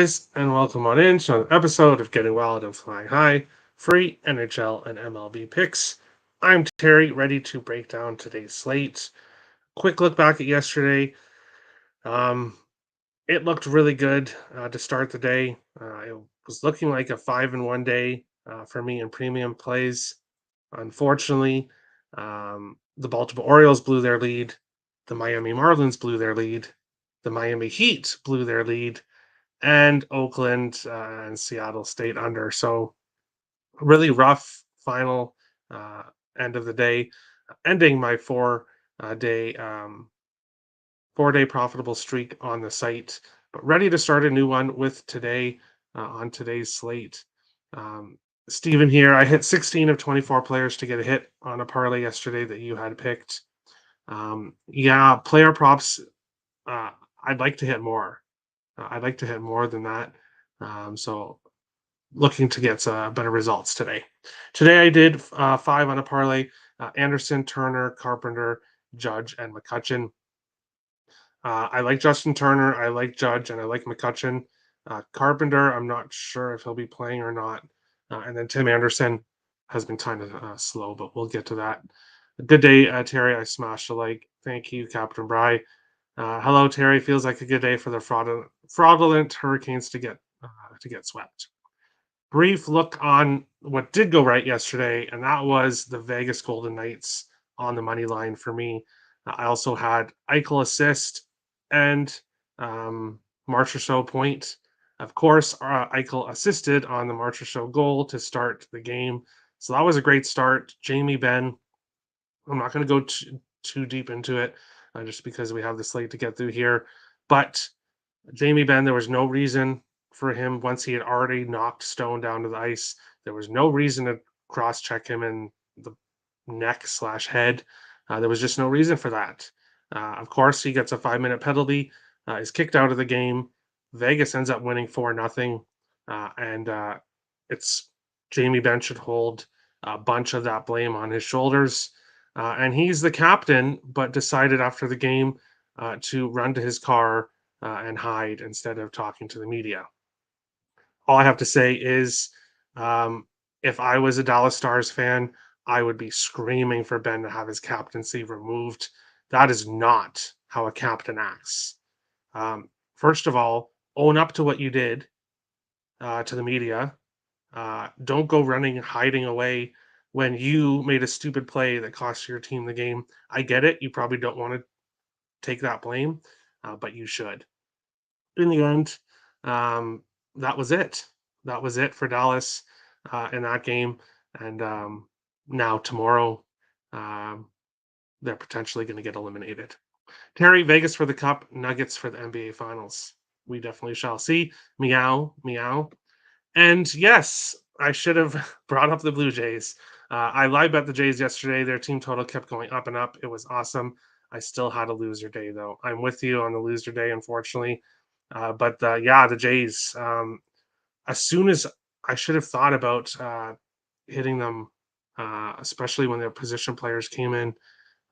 guys, and welcome on in to another episode of Getting Wild and Flying High, free NHL and MLB picks. I'm Terry, ready to break down today's slate. Quick look back at yesterday. Um, it looked really good to start the day. It was looking like a 5-1 day for me in premium plays. Unfortunately, the Baltimore Orioles blew their lead. The Miami Marlins blew their lead. The Miami Heat blew their lead and Oakland and Seattle stayed under. So really rough final uh, end of the day, ending my day 4 day profitable streak on the site. But ready to start a new one with today on today's slate. Um, Steven here. I hit 16 of 24 players to get a hit on a parlay yesterday that you had picked. Yeah, player props. Uh, I'd like to hit more. I'd like to hit more than that. So looking to get better results today. Today I did 5 on a parlay: Anderson, Turner, Carpenter, Judge, and McCutcheon. I like Justin Turner, I like Judge, and I like McCutcheon. Carpenter, I'm not sure if he'll be playing or not. And then Tim Anderson has been kind of slow, but we'll get to that. Good day, Terry. I smashed a like. Thank you, Captain Bry. Hello, Terry. Feels like a good day for the fraudulent Hurricanes to get swept. Brief look on what did go right yesterday, and that was the Vegas Golden Knights on the money line for me. I also had Eichel assist and Marchessault point. Of course, Eichel assisted on the Marchessault goal to start the game. So that was a great start. Jamie Benn, I'm not going to go too deep into it just because we have the slate to get through here. But Jamie Benn, there was no reason for him once he had already knocked Stone down to the ice. There was no reason to cross check him in the neck/head. There was just no reason for that. Of course, he gets a 5-minute penalty, is kicked out of the game. Vegas ends up winning 4-0, and it's Jamie Benn should hold a bunch of that blame on his shoulders. And he's the captain, but decided after the game to run to his car and hide instead of talking to the media. All I have to say is, um, if I was a Dallas Stars fan, I would be screaming for Ben to have his captaincy removed. That is not how a captain acts. First of all, own up to what you did to the media. Don't go running and hiding away when you made a stupid play that cost your team the game. I get it. You probably don't want to take that blame, but you should. In the end, um, that was it. That was it for Dallas in that game. And now tomorrow, um, they're potentially going to get eliminated. Terry, Vegas for the Cup, Nuggets for the NBA Finals. We definitely shall see. Meow, meow. And yes, I should have brought up the Blue Jays. I live bet the Jays yesterday. Their team total kept going up and up. It was awesome. I still had a loser day, though. I'm with you on the loser day, unfortunately. But the Jays. As soon as I should have thought about hitting them, especially when their position players came in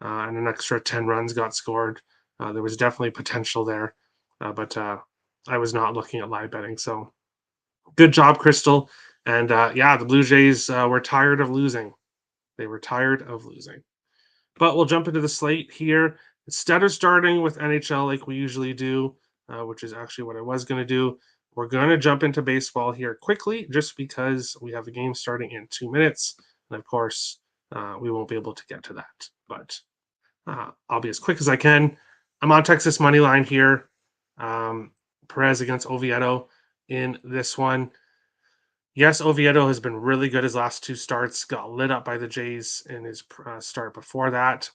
and an extra 10 runs got scored. There was definitely potential there, but I was not looking at live betting. So good job, Crystal. And the Blue Jays were tired of losing. They were tired of losing. But we'll jump into the slate here. Instead of starting with NHL like we usually do, which is actually what I was going to do, we're going to jump into baseball here quickly just because we have the game starting in 2 minutes. And of course, we won't be able to get to that. But I'll be as quick as I can. I'm on Texas money line here. Perez against Oviedo in this one. Yes, Oviedo has been really good his last 2 starts. Got lit up by the Jays in his start before that.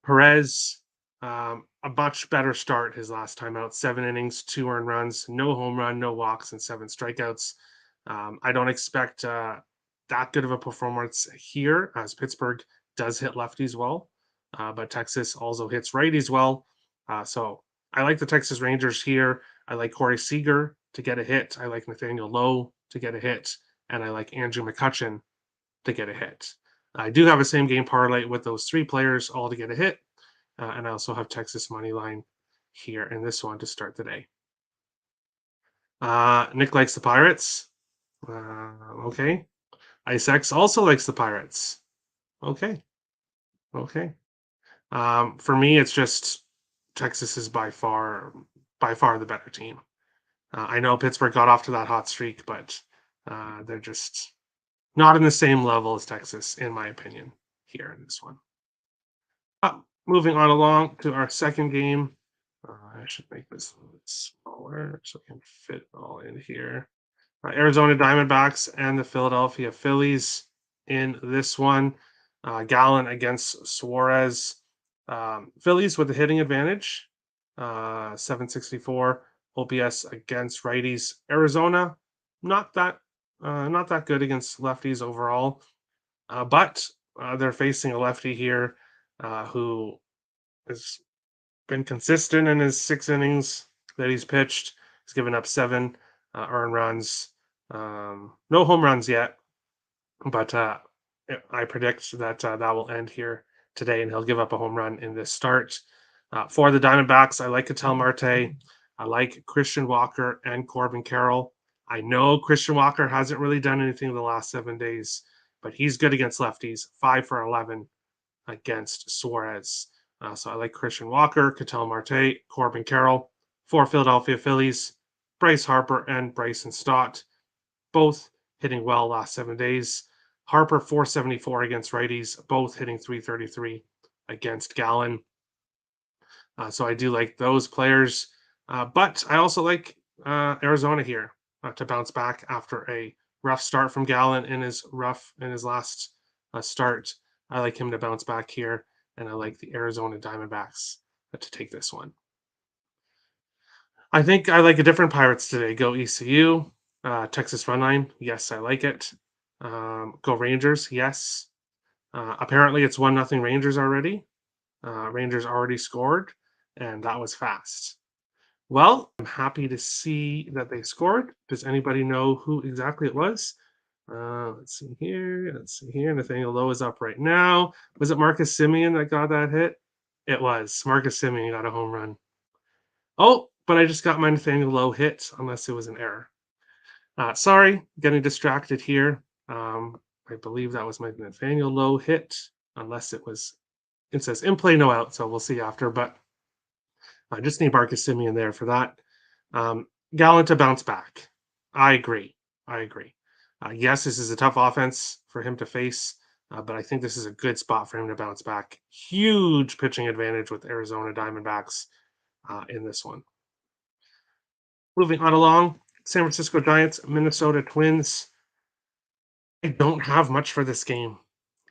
Perez, a much better start his last time out. 7 innings, 2 earned runs, no home run, no walks, and 7 strikeouts. I don't expect that good of a performance here, as Pittsburgh does hit lefties well, but Texas also hits righties well. So I like the Texas Rangers here. I like Corey Seager to get a hit. I like Nathaniel Lowe to get a hit, and I like Andrew McCutcheon to get a hit. I do have a same game parlay with those 3 players all to get a hit, and I also have Texas money line here in this one to start the day. Nick likes the Pirates. Okay. IceX also likes the Pirates. Okay. Okay. For me, it's just Texas is by far the better team. I know Pittsburgh got off to that hot streak, but they're just not in the same level as Texas, in my opinion, here in this one. Moving on along to our second game. I should make this a little bit smaller so I can fit it all in here. Arizona Diamondbacks and the Philadelphia Phillies in this one. Gallen against Suarez. Phillies with the hitting advantage, 764 OPS against righties. Arizona, not that good against lefties overall, but they're facing a lefty here who has been consistent in his 6 innings that he's pitched. He's given up 7 earned runs, no home runs yet, but I predict that that will end here today, and he'll give up a home run in this start. For the Diamondbacks, I like Ketel Marte. I like Christian Walker and Corbin Carroll. I know Christian Walker hasn't really done anything in the last 7 days, but he's good against lefties, 5 for 11 against Suarez. So I like Christian Walker, Ketel Marte, Corbin Carroll. For Philadelphia Phillies, Bryce Harper and Bryson Stott, both hitting well last 7 days. Harper 474 against righties, both hitting 333 against Gallen. So I do like those players, but I also like Arizona here to bounce back after a rough start from Gallen in his last start. I like him to bounce back here, and I like the Arizona Diamondbacks to take this one. I think I like a different Pirates today. Go ECU. Texas run line. Yes, I like it. Go Rangers. Yes. Apparently, it's 1-0 Rangers already. Rangers already scored, and that was fast. Well, I'm happy to see that they scored. Does anybody know who exactly it was? Let's see here. Let's see here. Nathaniel Lowe is up right now. Was it Marcus Semien that got that hit? It was. Marcus Semien got a home run. Oh, but I just got my Nathaniel Lowe hit, unless it was an error. Sorry, getting distracted here. I believe that was my Nathaniel Lowe hit, unless it was. It says in play, no out, so we'll see after. But I just need Marcus Semien there for that. Gallen to bounce back. I agree. I agree. Yes, this is a tough offense for him to face, but I think this is a good spot for him to bounce back. Huge pitching advantage with Arizona Diamondbacks in this one. Moving on along, San Francisco Giants, Minnesota Twins. I don't have much for this game.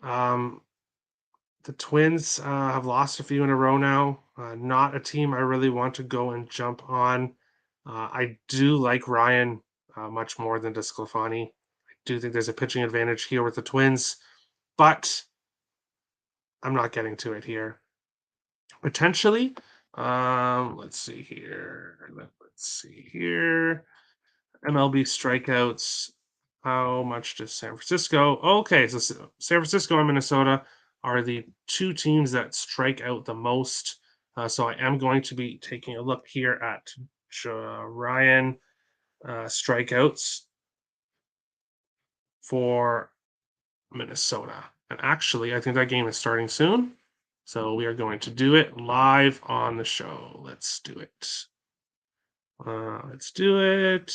The Twins have lost a few in a row now. Not a team I really want to go and jump on. I do like Ryan much more than DeSclafani. I do think there's a pitching advantage here with the Twins, but I'm not getting to it here. Potentially, let's see here. MLB strikeouts. How much does San Francisco? Okay, so San Francisco and Minnesota are the two teams that strike out the most. So I am going to be taking a look here at Ryan strikeouts for Minnesota. And actually, I think that game is starting soon. So we are going to do it live on the show. Let's do it. Let's do it.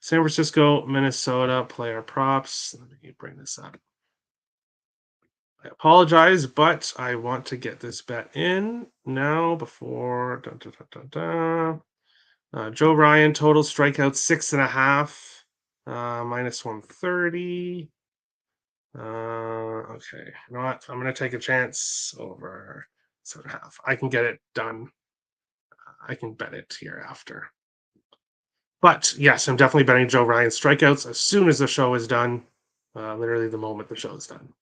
San Francisco, Minnesota player props. Let me bring this up. I apologize, but I want to get this bet in now before. Joe Ryan total strikeouts 6.5, minus 130. Okay, you know what? I'm going to take a chance over 7.5. I can get it done. I can bet it here after. But yes, I'm definitely betting Joe Ryan strikeouts as soon as the show is done. Literally the moment the show is done.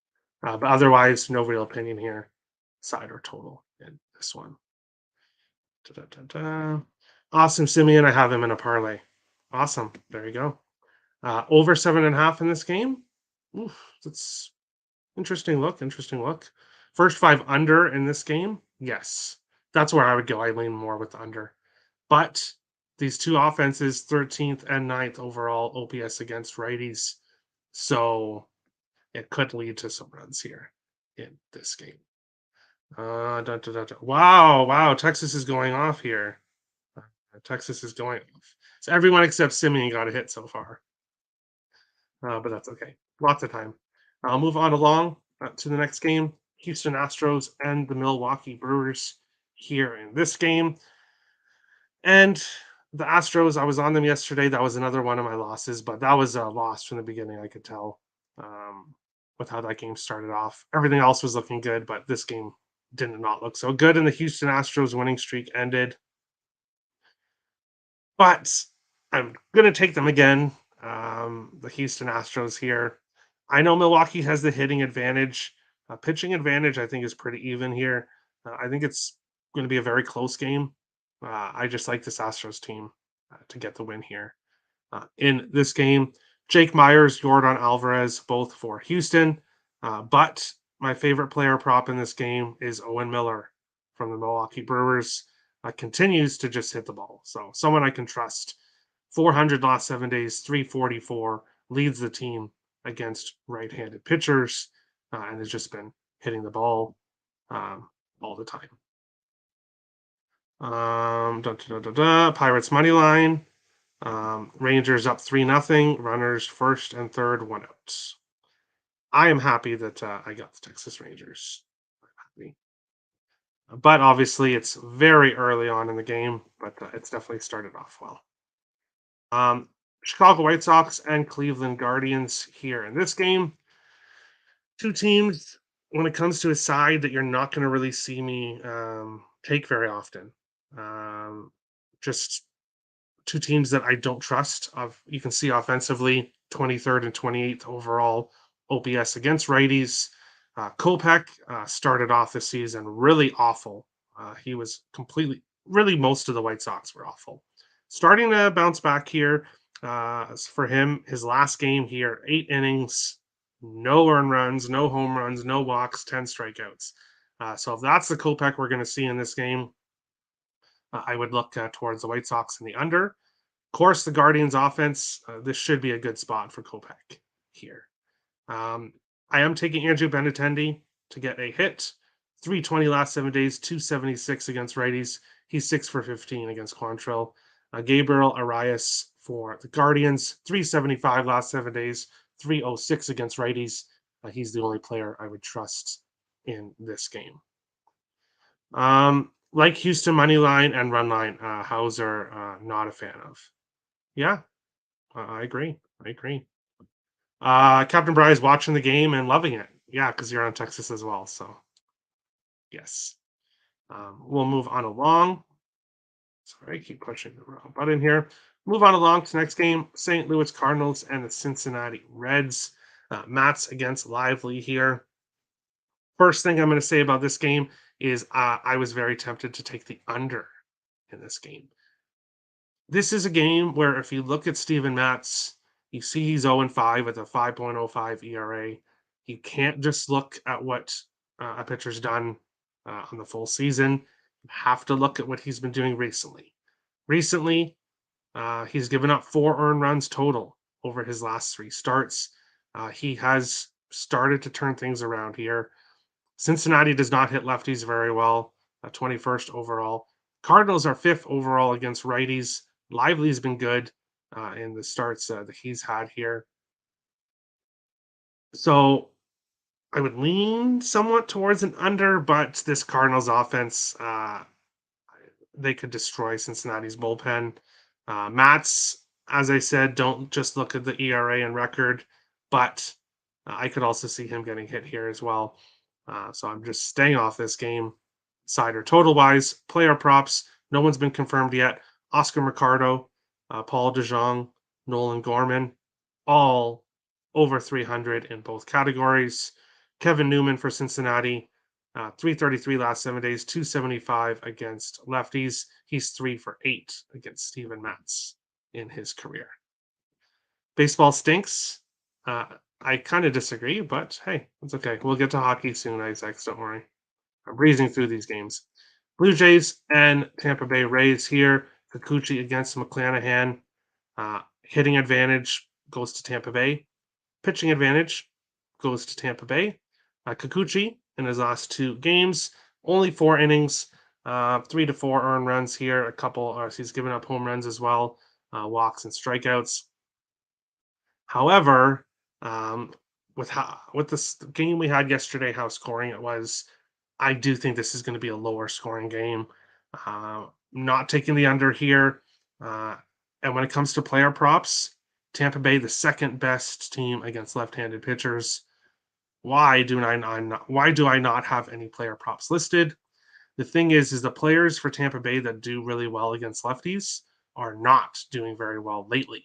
But otherwise, no real opinion here, side or total in this one. Awesome, Simeon. I have him in a parlay. Awesome. There you go. Over 7.5 in this game. Oof, that's interesting look. Interesting look. First 5 under in this game. Yes, that's where I would go. I lean more with under, but these two offenses, 13th and 9th overall OPS against righties. So it could lead to some runs here in this game. Wow, wow, Texas is going off here. Texas is going off. So everyone except Simeon got a hit so far, but that's okay. Lots of time. I'll move on along to the next game. Houston Astros and the Milwaukee Brewers here in this game. And the Astros, I was on them yesterday. That was another one of my losses, but that was a loss from the beginning. I could tell with how that game started off. Everything else was looking good, but this game did not look so good. And the Houston Astros winning streak ended. But I'm going to take them again. The Houston Astros here. I know Milwaukee has the hitting advantage. Pitching advantage, I think, is pretty even here. I think it's going to be a very close game. I just like this Astros team to get the win here. In this game, Jake Myers, Jordan Alvarez, both for Houston. But my favorite player prop in this game is Owen Miller from the Milwaukee Brewers. Continues to just hit the ball. So someone I can trust. 400 last 7 days, 344, leads the team against right-handed pitchers, and has just been hitting the ball all the time. Pirates money line. Rangers up 3-0. Runners first and third, 1 out. I am happy that I got the Texas Rangers. I'm happy. But obviously, it's very early on in the game, but it's definitely started off well. Chicago White Sox and Cleveland Guardians here in this game. Two teams, when it comes to a side that you're not going to really see me take very often. Just two teams that I don't trust. You can see offensively, 23rd and 28th overall OPS against righties. Kopech started off the season really awful. He was really most of the White Sox were awful. Starting to bounce back here for him. His last game here, 8 innings, no earned runs, no home runs, no walks, 10 strikeouts. So if that's the Kopech we're going to see in this game, I would look towards the White Sox in the under. Of course, the Guardians offense, this should be a good spot for Kopech here. I am taking Andrew Benintendi to get a hit. 320 last 7 days, 276 against righties. He's 6 for 15 against Quantrill. Gabriel Arias for the Guardians, 375 last 7 days, 306 against righties. He's the only player I would trust in this game. Like Houston money line and run line, Hauser, not a fan of. Yeah, I agree. Captain Bry's watching the game and loving it. Yeah, because you're on Texas as well. So, yes. We'll move on along. Sorry, I keep pushing the wrong button here. Move on along to the next game. St. Louis Cardinals and the Cincinnati Reds. Matt's against Lively here. First thing I'm going to say about this game is I was very tempted to take the under in this game. This is a game where if you look at Steven Matz, you see he's 0-5 with a 5.05 ERA. You can't just look at what a pitcher's done on the full season. You have to look at what he's been doing recently. Recently, he's given up 4 earned runs total over his last 3 starts. He has started to turn things around here. Cincinnati does not hit lefties very well, 21st overall. Cardinals are 5th overall against righties. Lively's been good in the starts that he's had here. So I would lean somewhat towards an under, but this Cardinals offense, they could destroy Cincinnati's bullpen. Matt's, as I said, don't just look at the ERA and record, but I could also see him getting hit here as well. So I'm just staying off this game. Side or total wise, player props, no one's been confirmed yet. Oscar Mercado, Paul DeJong, Nolan Gorman, all over 300 in both categories. Kevin Newman for Cincinnati, 333 last 7 days, 275 against lefties. He's 3 for 8 against Steven Matz in his career. Baseball stinks. I kind of disagree, but hey, it's okay. We'll get to hockey soon, Isaac. Don't worry. I'm breezing through these games. Blue Jays and Tampa Bay Rays here. Kikuchi against McClanahan. Hitting advantage goes to Tampa Bay. Pitching advantage goes to Tampa Bay. Kikuchi in his last 2 games, only 4 innings, 3 to 4 earned runs here. He's given up home runs as well, walks and strikeouts. However, with this game we had yesterday, how scoring it was, I do think this is going to be a lower scoring game. Not taking the under here. And when it comes to player props, Tampa Bay, the second best team against left-handed pitchers. Why do I not have any player props listed? The thing is the players for Tampa Bay that do really well against lefties are not doing very well lately.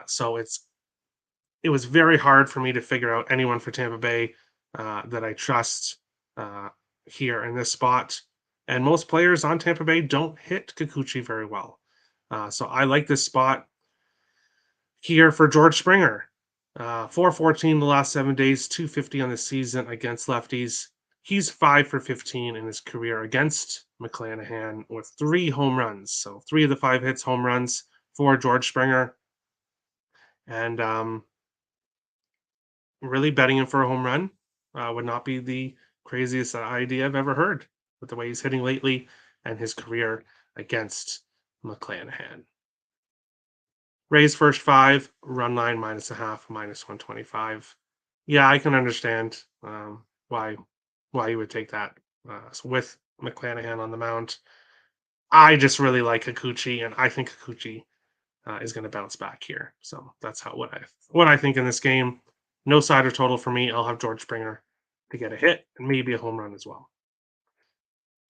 So it was very hard for me to figure out anyone for Tampa Bay that I trust here in this spot. And most players on Tampa Bay don't hit Kikuchi very well. So I like this spot here for George Springer. 414 the last 7 days, 250 on the season against lefties. He's 5 for 15 in his career against McClanahan with 3 home runs. So 3 of the 5 hits home runs for George Springer. And really betting him for a home run would not be the craziest idea I've ever heard with the way he's hitting lately and his career against McClanahan. Rays first 5, run line -0.5, -125. Yeah, I can understand why you would take that with McClanahan on the mound. I just really like Kikuchi, and I think Kikuchi is going to bounce back here. So that's what I think in this game. No side or total for me. I'll have George Springer to get a hit and maybe a home run as well.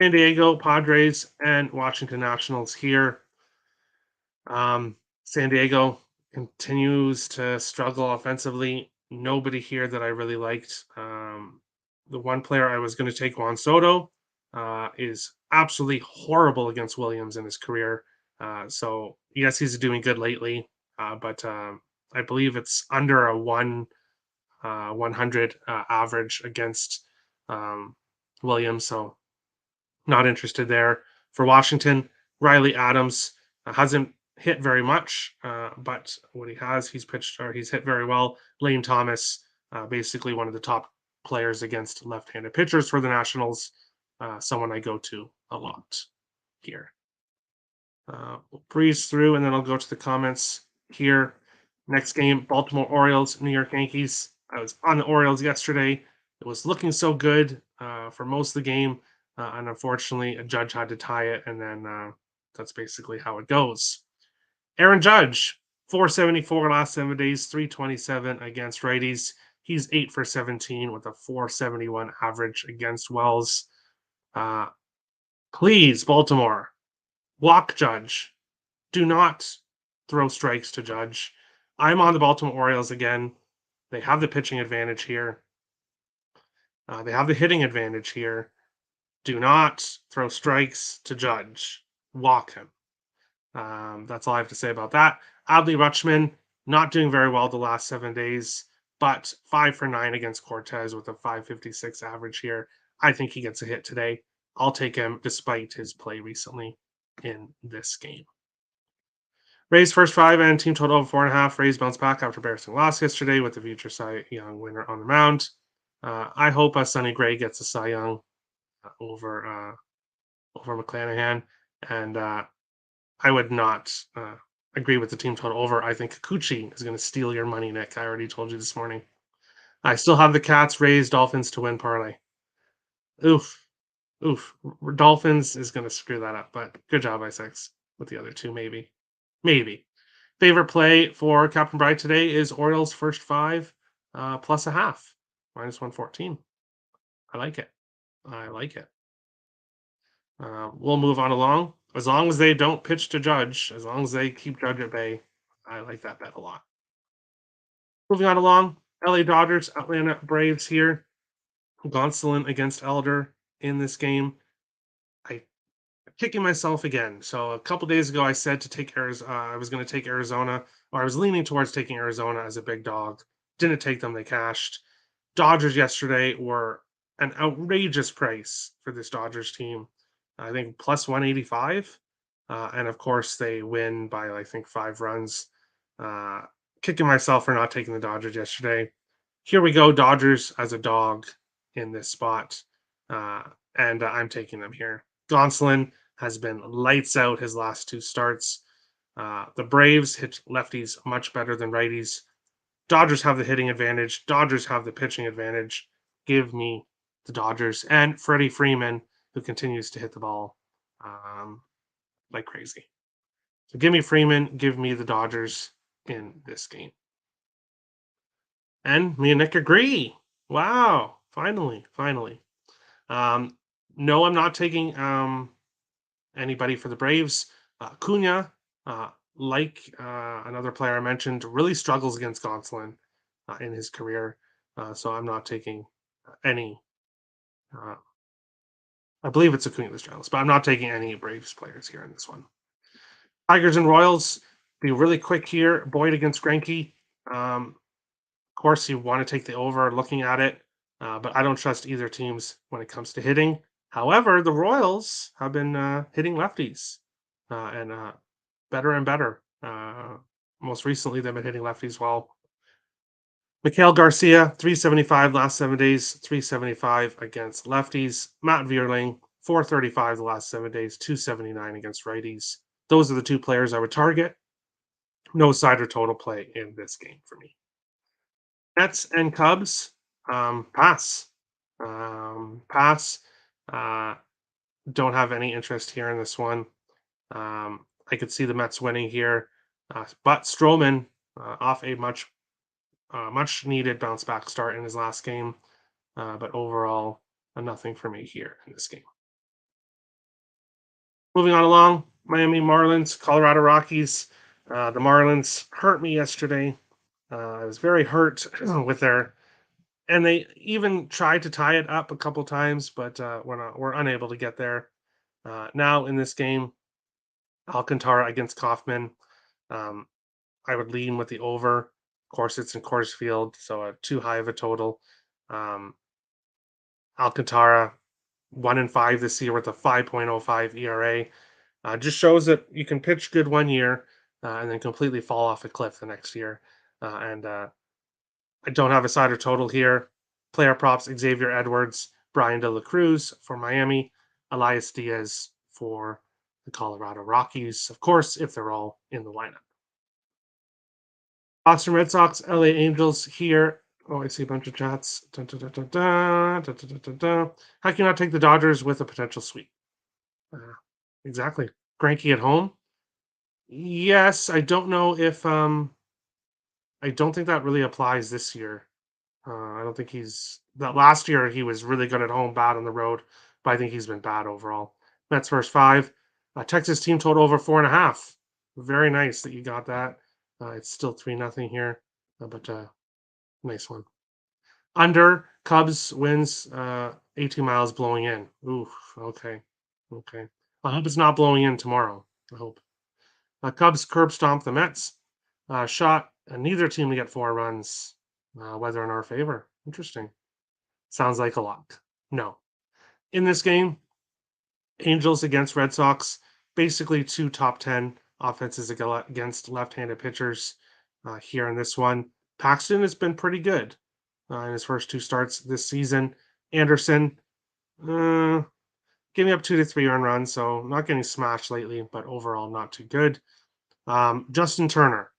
San Diego Padres and Washington Nationals here. San Diego continues to struggle offensively. Nobody here that I really liked. The one player I was going to take, Juan Soto, is absolutely horrible against Williams in his career. So yes, he's doing good lately, but I believe it's under a 100 average against Williams. So not interested there. For Washington, Riley Adams hasn't hit very much, but what he's hit very well. Lane Thomas, basically one of the top players against left-handed pitchers for the Nationals, someone I go to a lot here. We'll breeze through, and then I'll go to the comments here. Next game, Baltimore Orioles, New York Yankees. I was on the Orioles yesterday. It was looking so good for most of the game, and unfortunately, a judge had to tie it, and then that's basically how it goes. Aaron Judge, 474 last 7 days, 327 against righties. He's 8 for 17 with a 471 average against Wells. Please, Baltimore, walk Judge. Do not throw strikes to Judge. I'm on the Baltimore Orioles again. They have the pitching advantage here. They have the hitting advantage here. Do not throw strikes to Judge. Walk him. That's all I have to say about that. Adley Rutschman, not doing very well the last 7 days, but 5 for 9 against Cortez with a 556 average here. I think he gets a hit today. I'll take him despite his play recently in this game. Rays first 5 and team total of 4.5. Rays bounce back after embarrassing loss yesterday with the future Cy Young winner on the mound. I hope Sonny Gray gets a Cy Young over McClanahan, and I would not agree with the team total over. I think Kikuchi is going to steal your money, Nick. I already told you this morning. I still have the Cats, Rays, Dolphins to win parlay. Oof. Dolphins is going to screw that up, but good job, I6, with the other two, maybe. Favorite play for Captain Bright today is Orioles first 5 plus a half, -114. I like it. We'll move on along. As long as they don't pitch to Judge, as long as they keep Judge at bay, I like that bet a lot. Moving on along, LA Dodgers, Atlanta Braves here. Gonsolin against Elder in this game. I'm kicking myself again. So a couple days ago, I said to take Arizona. I was going to take Arizona, or I was leaning towards taking Arizona as a big dog. Didn't take them; they cashed. Dodgers yesterday were an outrageous price for this Dodgers team. I think plus 185. And of course, they win by, I think, 5 runs. Uh, Kicking myself for not taking the Dodgers yesterday. Here we go, Dodgers as a dog in this spot. Uh, and I'm taking them here. Gonsolin has been lights out his last 2 starts. The Braves hit lefties much better than righties. Dodgers have the hitting advantage. Dodgers have the pitching advantage. Give me the Dodgers and Freddie Freeman, who continues to hit the ball um, like crazy. So give me Freeman. Give me the Dodgers in this game. And me and Nick agree. Wow! Finally, finally. Um, no, I'm not taking anybody for the Braves. Cunha, like another player I mentioned, really struggles against Gonsolin in his career. So I'm not taking any. Uh, I believe it's Acuna that struggles, but I'm not taking any Braves players here in this one. Tigers and Royals, be really quick here. Boyd against Greinke. Of course, you want to take the over looking at it, but I don't trust either teams when it comes to hitting. However, the Royals have been hitting lefties and better and better. Most recently, they've been hitting lefties well. Mikhail Garcia, 375 last 7 days, 375 against lefties. Matt Vierling, 435 the last 7 days, 279 against righties. Those are the 2 players I would target. No side or total play in this game for me. Mets and Cubs, pass. Pass. Uh, don't have any interest here in this one. I could see the Mets winning here, but Stroman off a much needed bounce back start in his last game, but overall, nothing for me here in this game. Moving on along, Miami Marlins, Colorado Rockies. The Marlins hurt me yesterday. I was very hurt with their, and they even tried to tie it up a couple times, but we're unable to get there. Now in this game, Alcantara against Kaufman. Um, I would lean with the over. Of course, it's in Coors Field, so too high of a total. Um, Alcantara, 1-5 this year with a 5.05 ERA. Just shows that you can pitch good one year and then completely fall off a cliff the next year. And I don't have a side or total here. Player props: Xavier Edwards, Brian De La Cruz for Miami, Elias Diaz for the Colorado Rockies. Of course, if they're all in the lineup. Boston Red Sox, LA Angels here. Oh, I see a bunch of chats. Dun, dun, dun, dun, dun, dun, dun, dun, dun. How can you not take the Dodgers with a potential sweep? Uh, exactly. Granky at home. Yes, I don't know if I don't think that really applies this year. I don't think he's that last year he was really good at home, bad on the road, but I think he's been bad overall. Mets first 5. Texas team total over 4.5. Very nice that you got that. It's still 3-0 here, but nice one. Under Cubs wins 18 miles blowing in. Oof. Okay. Okay. I hope it's not blowing in tomorrow. I hope. Cubs curb stomp the Mets. Shot neither team to get 4 runs. Whether in our favor. Interesting. Sounds like a lock. No. In this game, Angels against Red Sox. Basically, 2 top 10 offenses against left-handed pitchers here in this one. Paxton has been pretty good in his first 2 starts this season. Anderson, giving up 2 to 3 earned runs, so not getting smashed lately, but overall not too good. Justin Turner,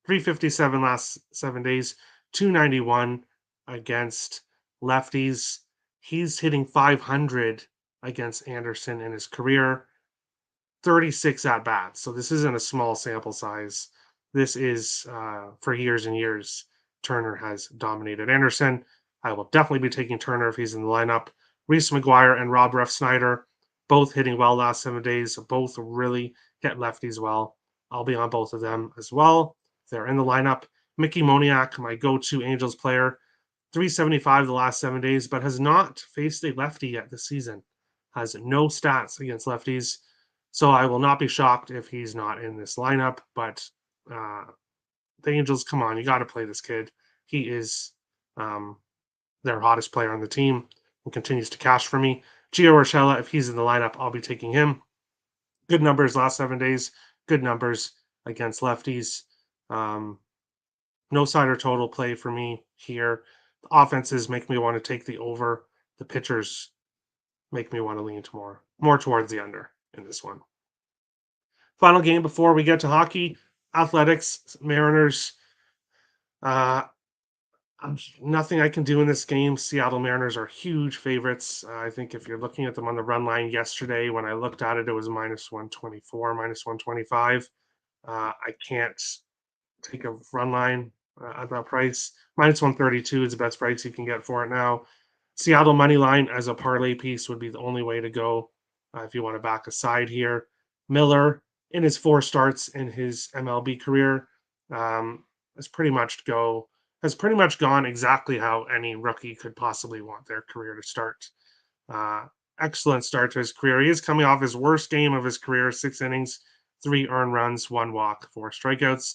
357 last 7 days, 291 against lefties. He's hitting 500 against Anderson in his career, 36 at bats. So this isn't a small sample size. This is for years and years. Turner has dominated Anderson. I will definitely be taking Turner if he's in the lineup. Reese McGuire and Rob Refsnyder, both hitting well last 7 days. Both really hit lefties well. I'll be on both of them as well. They're in the lineup. Mickey Moniak, my go-to Angels player, 375 the last 7 days, but has not faced a lefty yet this season. Has no stats against lefties. So I will not be shocked if he's not in this lineup. But uh, the Angels, come on, you got to play this kid. He is um, their hottest player on the team and continues to cash for me. Gio Urshela, if he's in the lineup, I'll be taking him. Good numbers last 7 days. Good numbers against lefties. Um, no side or total play for me here. The offenses make me want to take the over. The pitchers make me want to lean to more towards the under in this one. Final game before we get to hockey: Athletics, Mariners. Uh, Nothing I can do in this game. Seattle Mariners are huge favorites. I think if you're looking at them on the run line yesterday, when I looked at it, it was minus 124, minus 125. I can't take a run line at that price. Minus 132 is the best price you can get for it now. Seattle money line as a parlay piece would be the only way to go if you want to back a side here. Miller, in his 4 starts in his MLB career, um, has pretty much gone exactly how any rookie could possibly want their career to start. Uh, Excellent start to his career. He is coming off his worst game of his career: 6 innings, 3 earned runs, 1 walk, 4 strikeouts.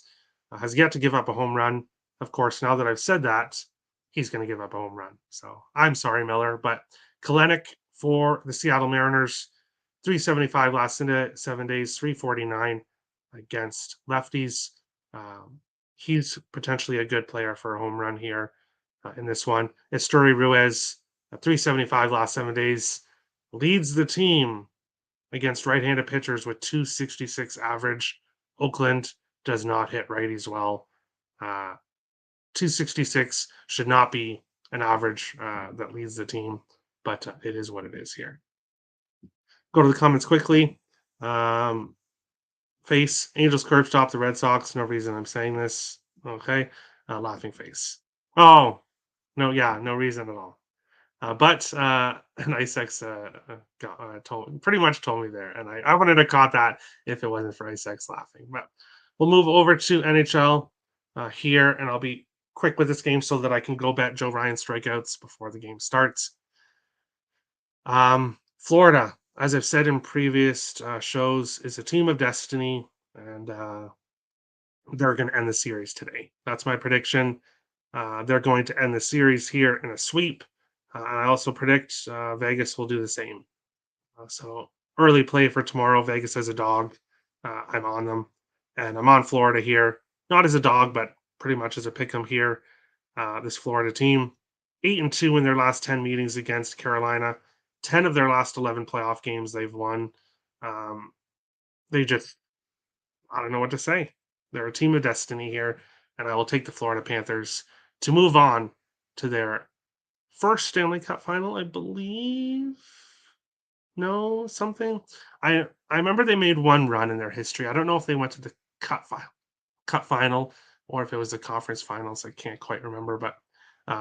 Has yet to give up a home run. Of course, now that I've said that, he's going to give up a home run. So I'm sorry, Miller, but Kalenic for the Seattle Mariners, 375 last 7 days, 349 against lefties. Um, he's potentially a good player for a home run here in this one. Esteury Ruiz, 375 last 7 days, leads the team against right-handed pitchers with 266 average. Oakland does not hit righties well. 266 should not be an average that leads the team, but it is what it is here. Go to the comments quickly. Face, Angels curb stop the Red Sox. No reason I'm saying this. Okay. Laughing face. Oh, no, yeah, no reason at all. But Icex pretty much told me there, and I wouldn't have caught that if it wasn't for Icex laughing. But we'll move over to NHL here, and I'll be quick with this game so that I can go bet Joe Ryan strikeouts before the game starts. Florida, as I've said in previous shows, is a team of destiny, and they're going to end the series today. That's my prediction. They're going to end the series here in a sweep. I also predict Vegas will do the same. So early play for tomorrow. Vegas as a dog. I'm on them, and I'm on Florida here. Not as a dog, but pretty much as a pick 'em here. This Florida team, 8-2 in their last 10 meetings against Carolina. 10 of their last 11 playoff games they've won. Um, they just, I don't know what to say. They're a team of destiny here, and I will take the Florida Panthers to move on to their first Stanley Cup final, I believe. No, something. I remember they made one run in their history. I don't know if they went to the cup final, or if it was the conference finals. I can't quite remember, but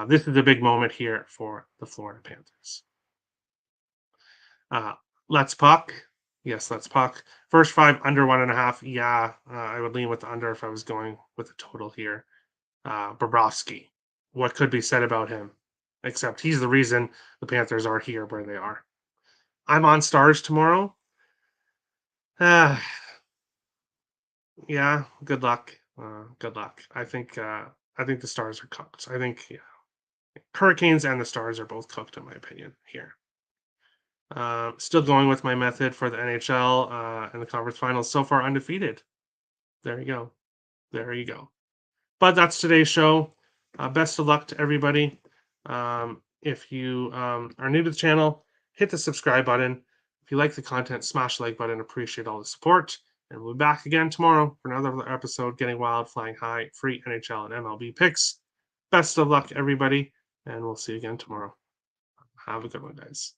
this is a big moment here for the Florida Panthers. Uh, let's puck. Yes, let's puck. First 5 under 1.5. Yeah, I would lean with the under if I was going with a total here. Bobrovsky. What could be said about him? Except he's the reason the Panthers are here where they are. I'm on Stars tomorrow. Uh, yeah, good luck. Good luck. I think the Stars are cooked. I think Hurricanes and the Stars are both cooked in my opinion here. Still going with my method for the NHL and the conference finals. So far undefeated. There you go. There you go. But that's today's show. Best of luck to everybody. If you are new to the channel, hit the subscribe button. If you like the content, smash the like button. Appreciate all the support. And we'll be back again tomorrow for another episode, Getting Wild, Flying High, free NHL and MLB picks. Best of luck, everybody. And we'll see you again tomorrow. Have a good one, guys.